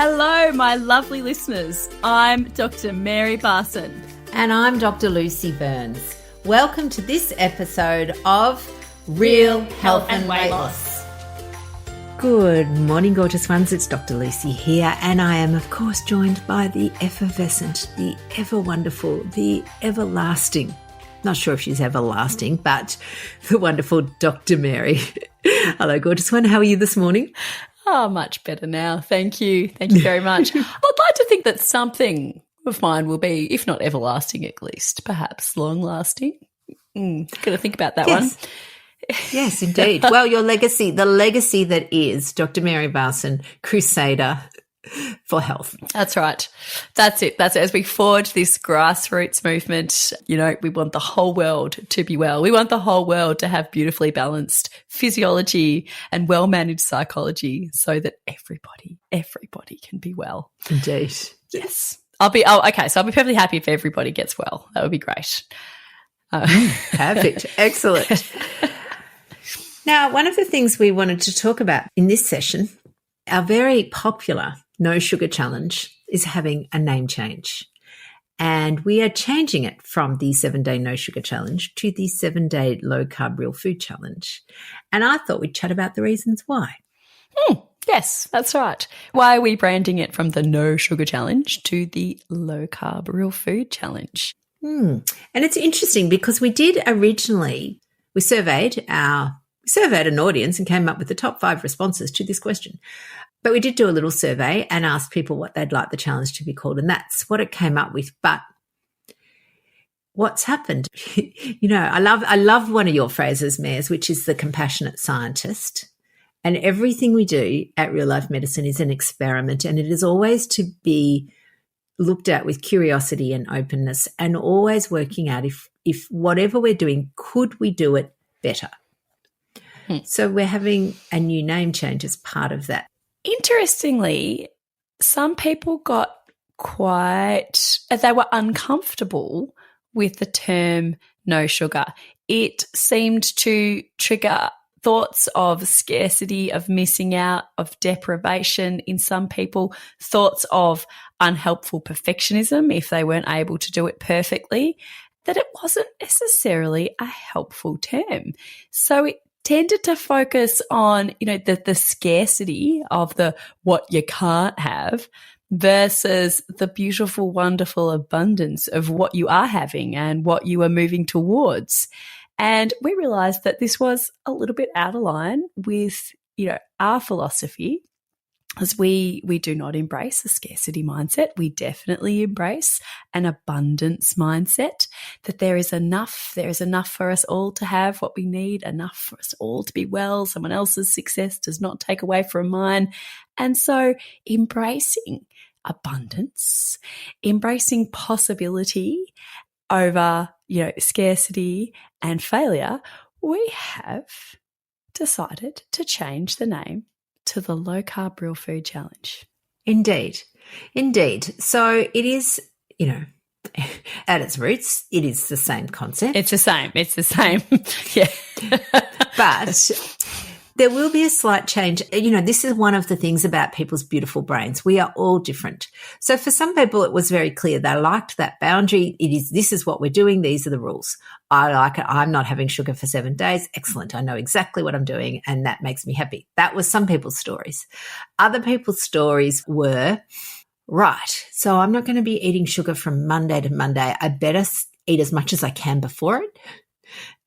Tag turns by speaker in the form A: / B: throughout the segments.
A: Hello, my lovely listeners. I'm Dr. Mary Barson.
B: And I'm Dr. Lucy Burns. Welcome to this episode of Real Health and Weight Loss. Good morning, gorgeous ones. It's Dr. Lucy here, and I am, of course, joined by the effervescent, the ever wonderful, the everlasting, not sure if she's everlasting, but the wonderful Dr. Mary. Hello, gorgeous one. How are you this morning?
A: Oh, much better now. Thank you. Thank you very much. I'd like to think that something of mine will be, if not everlasting at least, perhaps long-lasting. Got to think about that one.
B: Yes, indeed. Well, your legacy, the legacy that is Dr. Mary Barson, crusader for health.
A: That's right. That's it. That's it. As we forge this grassroots movement, you know, we want the whole world to be well. We want the whole world to have beautifully balanced physiology and well-managed psychology so that everybody can be well.
B: Indeed.
A: Yes. I'll be perfectly happy if everybody gets well. That would be great.
B: Perfect. Excellent. Now, one of the things we wanted to talk about in this session, our very popular No Sugar Challenge is having a name change. And we are changing it from the 7-day No Sugar Challenge to the 7-day Low Carb Real Food Challenge. And I thought we'd chat about the reasons why.
A: Yes, that's right. Why are we branding it from the No Sugar Challenge to the Low Carb Real Food Challenge?
B: And it's interesting because we did originally, we surveyed an audience and came up with the top 5 responses to this question. But we did do a little survey and asked people what they'd like the challenge to be called, and that's what it came up with. But what's happened? You know, I love one of your phrases, Mares, which is the compassionate scientist. And everything we do at Real Life Medicine is an experiment, and it is always to be looked at with curiosity and openness, and always working out if whatever we're doing, could we do it better? So we're having a new name change as part of that.
A: Interestingly, some people got they were uncomfortable with the term no sugar. It seemed to trigger thoughts of scarcity, of missing out, of deprivation in some people, thoughts of unhelpful perfectionism if they weren't able to do it perfectly, that it wasn't necessarily a helpful term. So it tended to focus on, you know, the scarcity of the what you can't have versus the beautiful, wonderful abundance of what you are having and what you are moving towards. And we realized that this was a little bit out of line with, you know, our philosophy, as we do not embrace a scarcity mindset. We definitely embrace an abundance mindset, that there is enough for us all to have what we need, enough for us all to be well. Someone else's success does not take away from mine. And so embracing abundance, embracing possibility over, you know, scarcity and failure, we have decided to change the name to the Low Carb Real Food Challenge.
B: Indeed. So it is, you know, at its roots, it is the same concept.
A: It's the same. Yeah.
B: But there will be a slight change. You know, this is one of the things about people's beautiful brains. We are all different. So for some people, it was very clear. They liked that boundary. This is what we're doing. These are the rules. I like it. I'm not having sugar for 7 days. Excellent. I know exactly what I'm doing, and that makes me happy. That was some people's stories. Other people's stories were, right, so I'm not going to be eating sugar from Monday to Monday. I better eat as much as I can before it.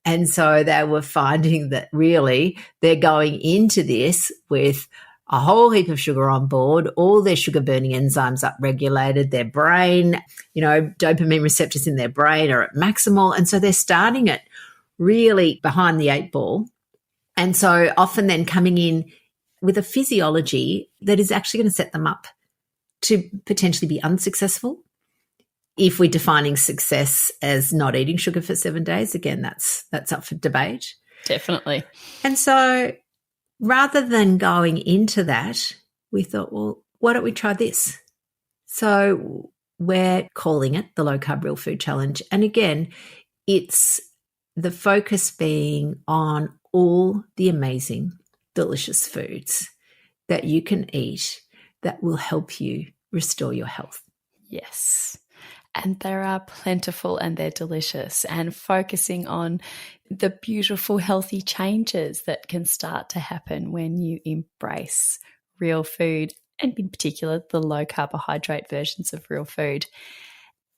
B: And so they were finding that really they're going into this with a whole heap of sugar on board, all their sugar burning enzymes upregulated, their brain, you know, dopamine receptors in their brain are at maximal. And so they're starting it really behind the 8 ball. And so often then coming in with a physiology that is actually going to set them up to potentially be unsuccessful. If we're defining success as not eating sugar for 7 days, again, that's up for debate.
A: Definitely.
B: And so rather than going into that, we thought, well, why don't we try this? So we're calling it the Low Carb Real Food Challenge. And again, it's the focus being on all the amazing, delicious foods that you can eat that will help you restore your health.
A: Yes. And there are plentiful and they're delicious, and focusing on the beautiful, healthy changes that can start to happen when you embrace real food, and in particular, the low carbohydrate versions of real food.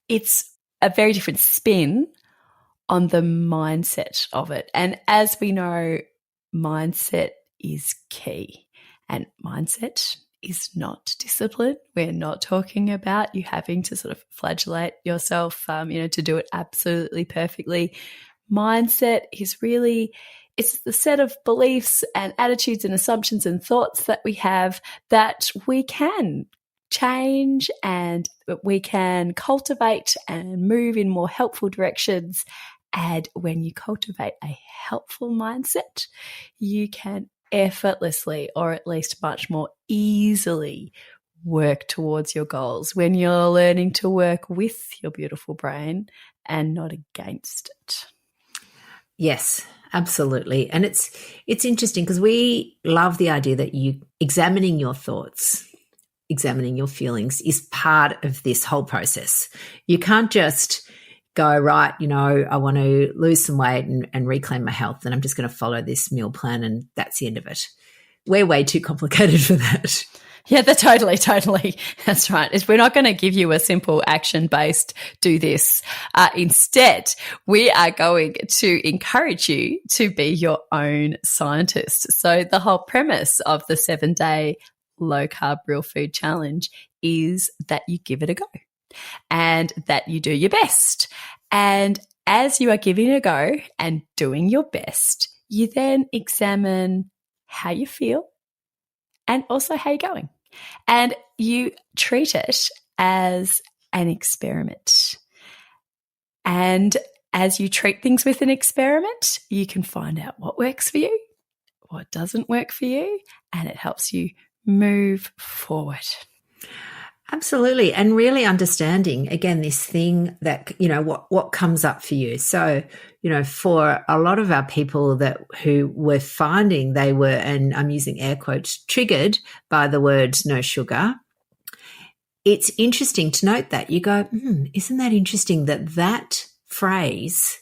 A: It's a very different spin on the mindset of it. And as we know, mindset is key, and mindset is not discipline. We're not talking about you having to sort of flagellate yourself, to do it absolutely perfectly. Mindset is really, it's the set of beliefs and attitudes and assumptions and thoughts that we have that we can change and we can cultivate and move in more helpful directions. And when you cultivate a helpful mindset, you can effortlessly, or at least much more easily, work towards your goals when you're learning to work with your beautiful brain and not against it.
B: Yes, absolutely. And it's interesting because we love the idea that you examining your thoughts, examining your feelings is part of this whole process. You can't just go, right, I want to lose some weight and reclaim my health, and I'm just going to follow this meal plan and that's the end of it. We're way too complicated for that.
A: Yeah, totally. That's right. We're not going to give you a simple action-based do this. Instead, we are going to encourage you to be your own scientist. So the whole premise of the 7-day Low Carb Real Food Challenge is that you give it a go and that you do your best. And as you are giving it a go and doing your best, you then examine how you feel and also how you're going. And you treat it as an experiment. And as you treat things with an experiment, you can find out what works for you, what doesn't work for you, and it helps you move forward.
B: Absolutely. And really understanding, again, this thing that, what comes up for you. So, for a lot of our people who were finding they were, and I'm using air quotes, triggered by the word no sugar, it's interesting to note that you go, isn't that interesting that phrase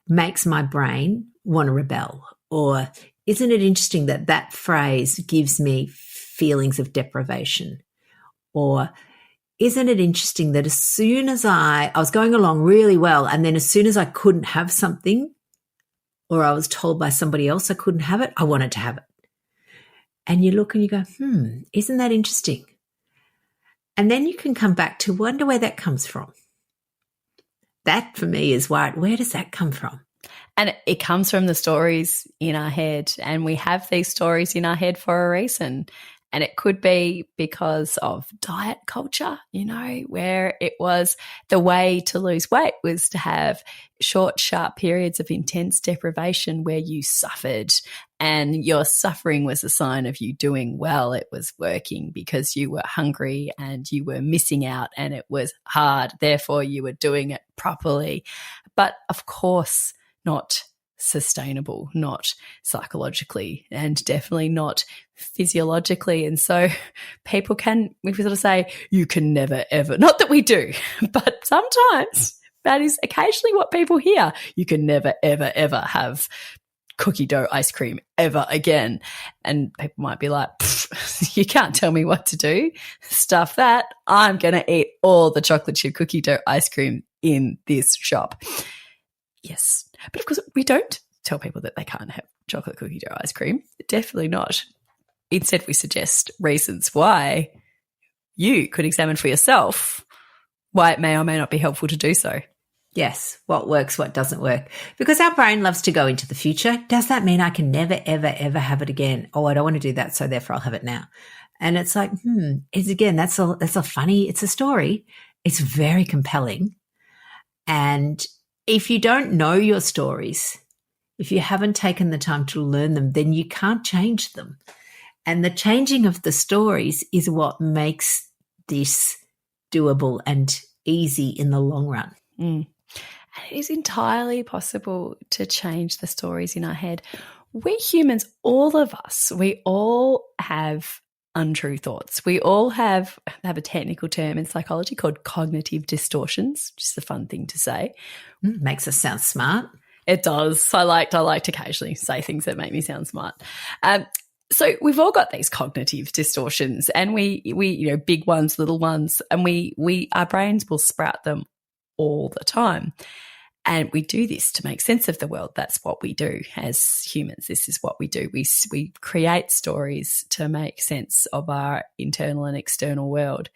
B: makes my brain want to rebel? Or isn't it interesting that phrase gives me feelings of deprivation? Or isn't it interesting that as soon as I was going along really well, and then as soon as I couldn't have something, or I was told by somebody else I couldn't have it, I wanted to have it. And you look and you go, isn't that interesting? And then you can come back to wonder where that comes from. That for me is where does that come from?
A: And it comes from the stories in our head, and we have these stories in our head for a reason. And it could be because of diet culture, where it was the way to lose weight was to have short, sharp periods of intense deprivation where you suffered, and your suffering was a sign of you doing well. It was working because you were hungry and you were missing out and it was hard. Therefore, you were doing it properly. But of course, not sustainable, not psychologically, and definitely not physiologically. And so we sort of say, you can never, ever, not that we do, but sometimes that is occasionally what people hear. You can never, ever, ever have cookie dough ice cream ever again. And people might be like, you can't tell me what to do. Stuff that. I'm going to eat all the chocolate chip cookie dough ice cream in this shop. Yes. But of course, we don't tell people that they can't have chocolate cookie dough ice cream. Definitely not. Instead, we suggest reasons why you could examine for yourself why it may or may not be helpful to do so.
B: Yes, what works, what doesn't work. Because our brain loves to go into the future. Does that mean I can never, ever, ever have it again? Oh, I don't want to do that, so therefore I'll have it now. And it's like, that's a funny, it's a story. It's very compelling. And if you don't know your stories, if you haven't taken the time to learn them, then you can't change them. And the changing of the stories is what makes this doable and easy in the long run.
A: And it is entirely possible to change the stories in our head. We humans, all of us, we all have untrue thoughts. We all have a technical term in psychology called cognitive distortions, which is a fun thing to say.
B: Makes us sound smart.
A: It does. I like to occasionally say things that make me sound smart. So we've all got these cognitive distortions, and we big ones, little ones, and our brains will sprout them all the time. And we do this to make sense of the world. That's what we do as humans. This is what we do. We create stories to make sense of our internal and external world.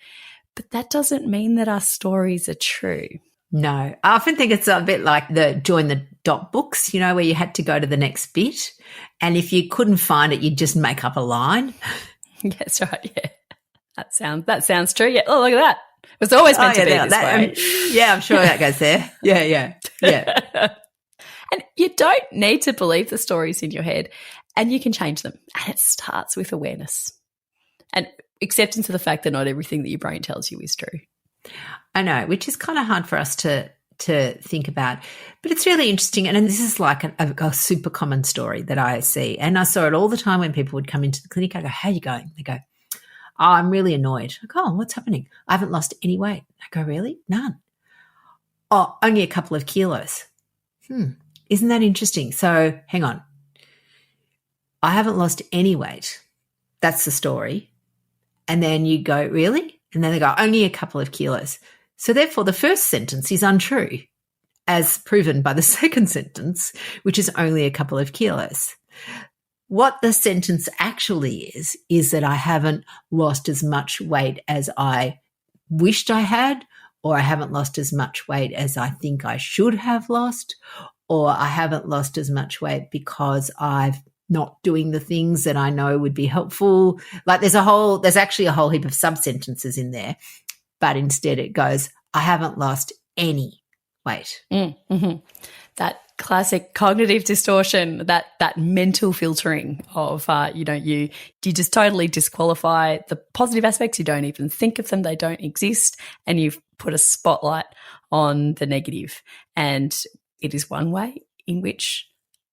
A: But that doesn't mean that our stories are true.
B: No. I often think it's a bit like the join the dot books, where you had to go to the next bit. And if you couldn't find it, you'd just make up a line.
A: That's right, yeah. That sounds true. Yeah. Oh, look at that. It was always meant to be this way.
B: Yeah, I'm sure that goes there. Yeah.
A: And you don't need to believe the stories in your head, and you can change them. And it starts with awareness and acceptance of the fact that not everything that your brain tells you is true.
B: I know, which is kind of hard for us to think about. But it's really interesting. And this is like a super common story that I see. And I saw it all the time when people would come into the clinic. I go, how are you going? They go, oh, I'm really annoyed. I go, oh, what's happening? I haven't lost any weight. I go, really? None. Oh, only a couple of kilos. Isn't that interesting? So hang on. I haven't lost any weight. That's the story. And then you go, really? And then they go, only a couple of kilos. So therefore the first sentence is untrue, as proven by the second sentence, which is only a couple of kilos. What the sentence actually is that I haven't lost as much weight as I wished I had, or I haven't lost as much weight as I think I should have lost, or I haven't lost as much weight because I'm not doing the things that I know would be helpful. Like there's actually a whole heap of sub-sentences in there, but instead it goes, I haven't lost any weight.
A: Mm-hmm. That classic cognitive distortion, that mental filtering of, you just totally disqualify the positive aspects. You don't even think of them. They don't exist. And you've put a spotlight on the negative. And it is one way in which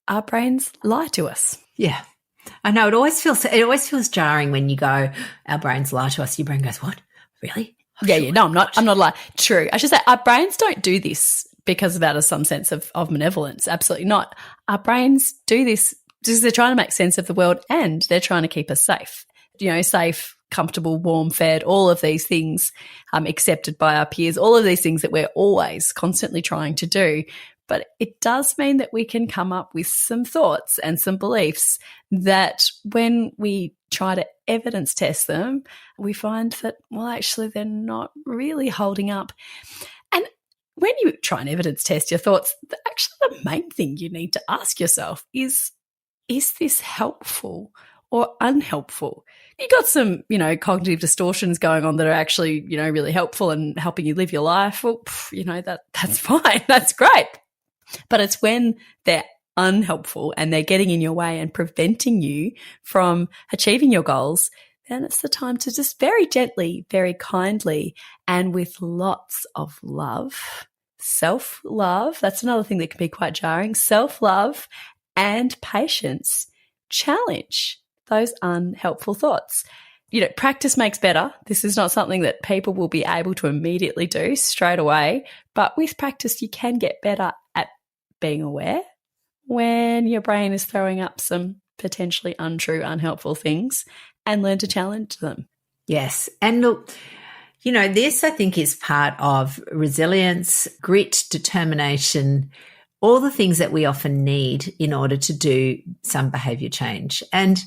A: our brains lie to us.
B: Yeah. I know it always feels jarring when you go, our brains lie to us. Your brain goes, what? Really? Oh,
A: yeah. No, I'm not lying. True. I should say our brains don't do this because of some sense of malevolence. Absolutely not. Our brains do this because they're trying to make sense of the world, and they're trying to keep us safe. Safe, comfortable, warm, fed, all of these things accepted by our peers, all of these things that we're always constantly trying to do. But it does mean that we can come up with some thoughts and some beliefs that when we try to evidence test them, we find that, well, actually they're not really holding up. And when you try and evidence test your thoughts, actually the main thing you need to ask yourself is this helpful or unhelpful? You got some, cognitive distortions going on that are actually, really helpful and helping you live your life. Well, that's fine. That's great. But it's when they're unhelpful and they're getting in your way and preventing you from achieving your goals, then it's the time to just very gently, very kindly, and with lots of love, self-love, that's another thing that can be quite jarring, self-love and patience, challenge those unhelpful thoughts. Practice makes better. This is not something that people will be able to immediately do straight away, but with practice you can get better at being aware when your brain is throwing up some potentially untrue, unhelpful things, and learn to challenge them.
B: Yes. And look, this I think is part of resilience, grit, determination, all the things that we often need in order to do some behavior change. And,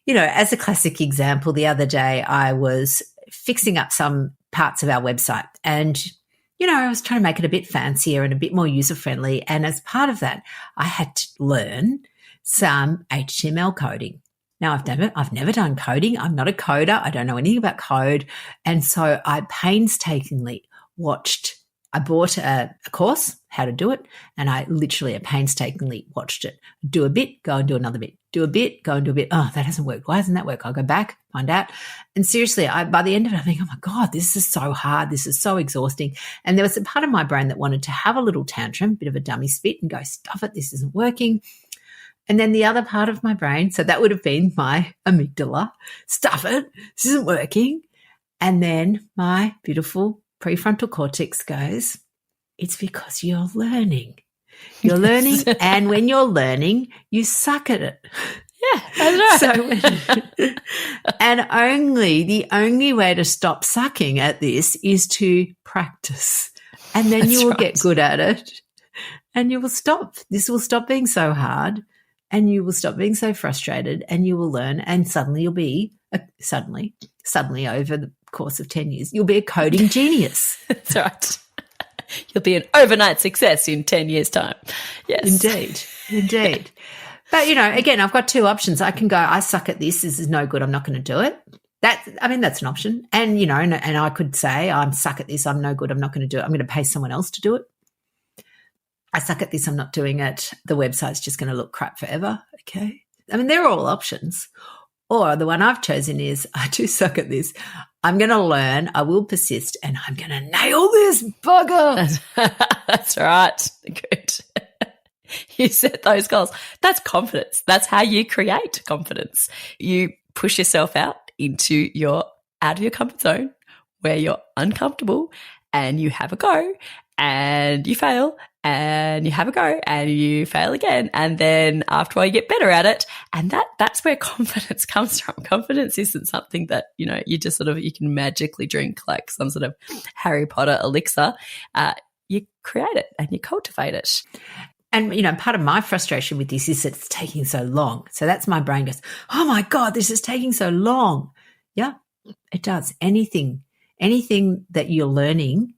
B: as a classic example, the other day I was fixing up some parts of our website and I was trying to make it a bit fancier and a bit more user-friendly. And as part of that, I had to learn some HTML coding. Now, I've never done coding. I'm not a coder. I don't know anything about code. And so I painstakingly I bought a course, how to do it, and I literally painstakingly watched it. Do a bit, go and do another bit. Do a bit, go and do a bit. Oh, that hasn't worked. Why hasn't that worked? I'll go back, find out. And seriously, by the end of it, I think, oh my God, this is so hard. This is so exhausting. And there was a part of my brain that wanted to have a little tantrum, bit of a dummy spit, and go, stuff it, this isn't working. And then the other part of my brain, so that would have been my amygdala, stuff it, this isn't working. And then my beautiful prefrontal cortex goes, it's because you're learning. You're learning, and when you're learning, you suck at it.
A: Yeah, that's right.
B: And the only way to stop sucking at this is to practice. And then you will get good at it, and you will stop. This will stop being so hard, and you will stop being so frustrated, and you will learn, and suddenly you'll be suddenly over the course of 10 years, you'll be a coding genius.
A: That's right. You'll be an overnight success in 10 years' time. Yes.
B: Indeed. But, again, I've got two options. I can go, I suck at this. This is no good. I'm not going to do it. That's an option. And, and I could say, I'm suck at this. I'm no good. I'm not going to do it. I'm going to pay someone else to do it. I suck at this. I'm not doing it. The website's just going to look crap forever. Okay. They're all options. Or the one I've chosen is, I do suck at this. I'm going to learn. I will persist, and I'm going to nail this bugger.
A: That's right. Good. You set those goals. That's confidence. That's how you create confidence. You push yourself out of your comfort zone where you're uncomfortable, and you have a go, and you fail, and you have a go, and you fail again. And then after a while you get better at it. And that's where confidence comes from. Confidence isn't something that, you just you can magically drink like some sort of Harry Potter elixir. You create it and you cultivate it.
B: And, part of my frustration with this is that it's taking so long. So that's my brain goes, oh my God, this is taking so long. Yeah, it does. Anything that you're learning,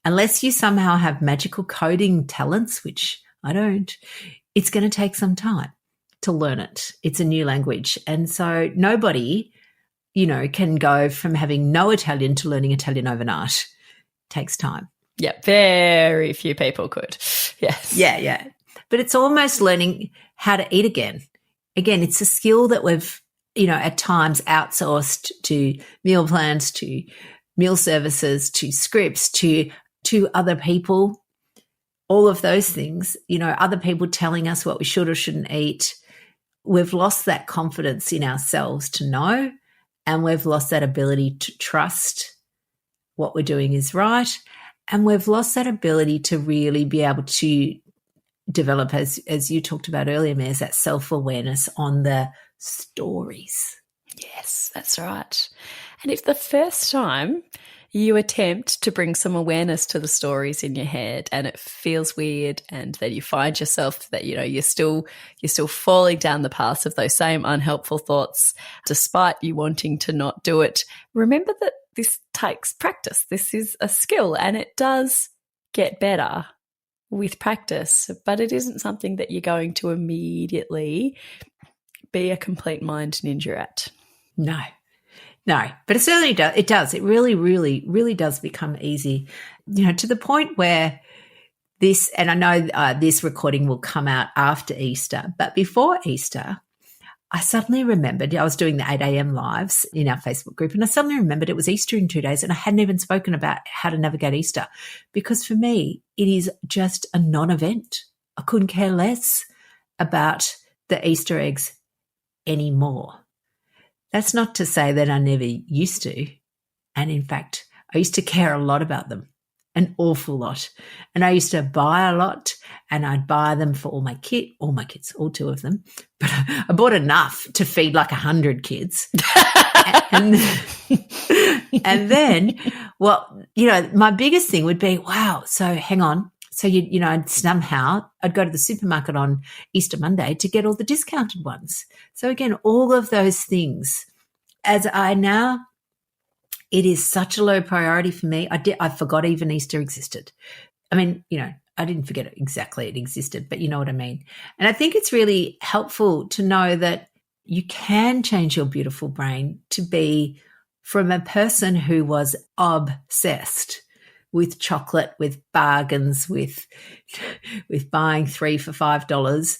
B: unless you somehow have magical coding talents, which I don't, it's going to take some time to learn it. It's a new language. And so nobody, can go from having no Italian to learning Italian overnight. It takes time.
A: Yeah, very few people could. Yes.
B: Yeah. But it's almost learning how to eat again. Again, it's a skill that we've, at times outsourced to meal plans, to meal services, to scripts, to other people, all of those things, other people telling us what we should or shouldn't eat. We've lost that confidence in ourselves to know, and we've lost that ability to trust what we're doing is right. And we've lost that ability to really be able to develop, as you talked about earlier, Maz, that self-awareness on the stories.
A: Yes, that's right. And if the first time you attempt to bring some awareness to the stories in your head and it feels weird, and then you find yourself that, you're still falling down the paths of those same unhelpful thoughts, despite you wanting to not do it, remember that this takes practice. This is a skill, and it does get better with practice, but it isn't something that you're going to immediately be a complete mind ninja at.
B: No, but it certainly does. It does. It really, really, really does become easy, to the point where this, and I know this recording will come out after Easter, but before Easter, I suddenly remembered, I was doing the 8 a.m. lives in our Facebook group, and I suddenly remembered it was Easter in 2 days, and I hadn't even spoken about how to navigate Easter, because for me, it is just a non-event. I couldn't care less about the Easter eggs anymore. That's not to say that I never used to. And in fact, I used to care a lot about them, an awful lot. And I used to buy a lot, and I'd buy them for all my kids, all 2 of them. But I bought enough to feed like 100 kids. and then, my biggest thing would be, wow, so hang on. So, I'd go to the supermarket on Easter Monday to get all the discounted ones. So again, all of those things, it is such a low priority for me. I forgot even Easter existed. I didn't forget exactly it existed, but you know what I mean. And I think it's really helpful to know that you can change your beautiful brain to be from a person who was obsessed with chocolate, with bargains, with buying 3 for $5,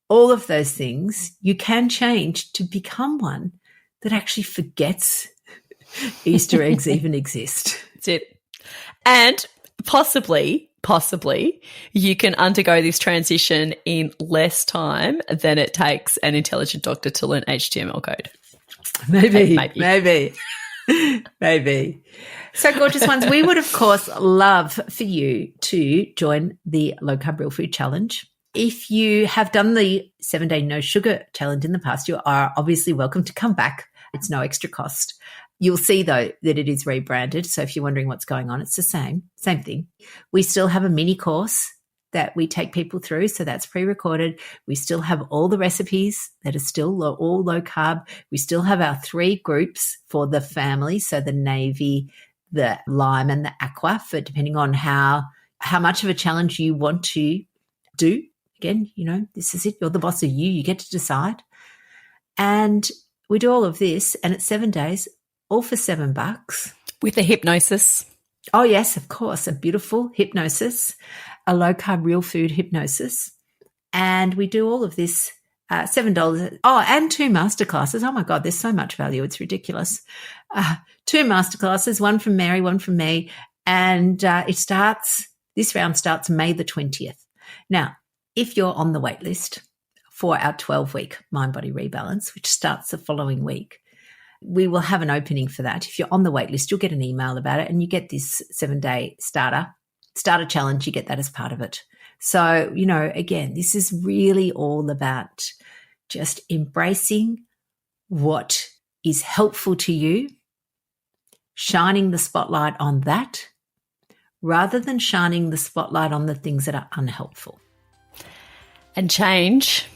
B: all of those things, you can change to become one that actually forgets Easter eggs even exist.
A: That's it. And possibly possibly, you can undergo this transition in less time than it takes an intelligent doctor to learn HTML code.
B: Maybe. So, gorgeous ones, we would, of course, love for you to join the Low Carb Real Food Challenge. If you have done the 7-day no sugar challenge in the past, you are obviously welcome to come back. It's no extra cost. You'll see, though, that it is rebranded. So if you're wondering what's going on, it's the same thing. We still have a mini course that we take people through. So that's pre-recorded. We still have all the recipes that are still all low carb. We still have our 3 groups for the family. So the navy, the lime and the aqua, for depending on how much of a challenge you want to do. Again, this is it. You're the boss of you. You get to decide. And we do all of this, and it's 7 days, all for $7.
A: With a hypnosis.
B: Oh, yes, of course. A beautiful hypnosis, a low carb real food hypnosis. And we do all of this, $7. Oh, and 2 masterclasses. Oh, my God, there's so much value. It's ridiculous. 2 masterclasses, one from Mary, one from me. And this round starts May the 20th. Now, if you're on the wait list for our 12-week Mind Body Rebalance, which starts the following week, we will have an opening for that. If you're on the wait list, you'll get an email about it, and you get this 7-day starter challenge. You get that as part of it. So, again, this is really all about just embracing what is helpful to you, shining the spotlight on that, rather than shining the spotlight on the things that are unhelpful.
A: And change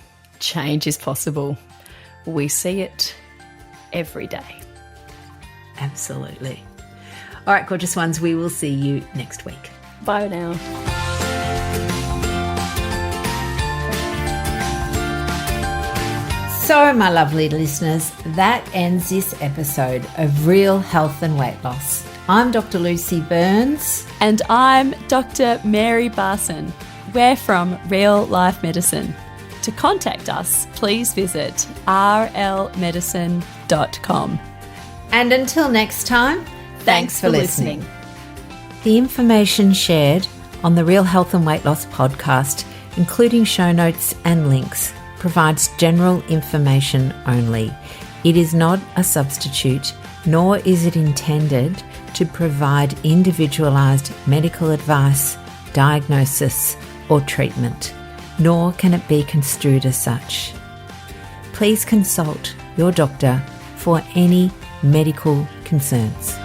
A: is possible. We see it every day.
B: Absolutely. All right, gorgeous ones, we will see you next week.
A: Bye now.
B: So, my lovely listeners, that ends this episode of Real Health and Weight Loss. I'm Dr. Lucy Burns.
A: And I'm Dr. Mary Barson. We're from Real Life Medicine. To contact us, please visit rlmedicine.com.
B: And until next time,
A: thanks for listening.
B: The information shared on the Real Health and Weight Loss podcast, including show notes and links, provides general information only. It is not a substitute, nor is it intended to provide individualized medical advice, diagnosis, or treatment, nor can it be construed as such. Please consult your doctor for any medical concerns.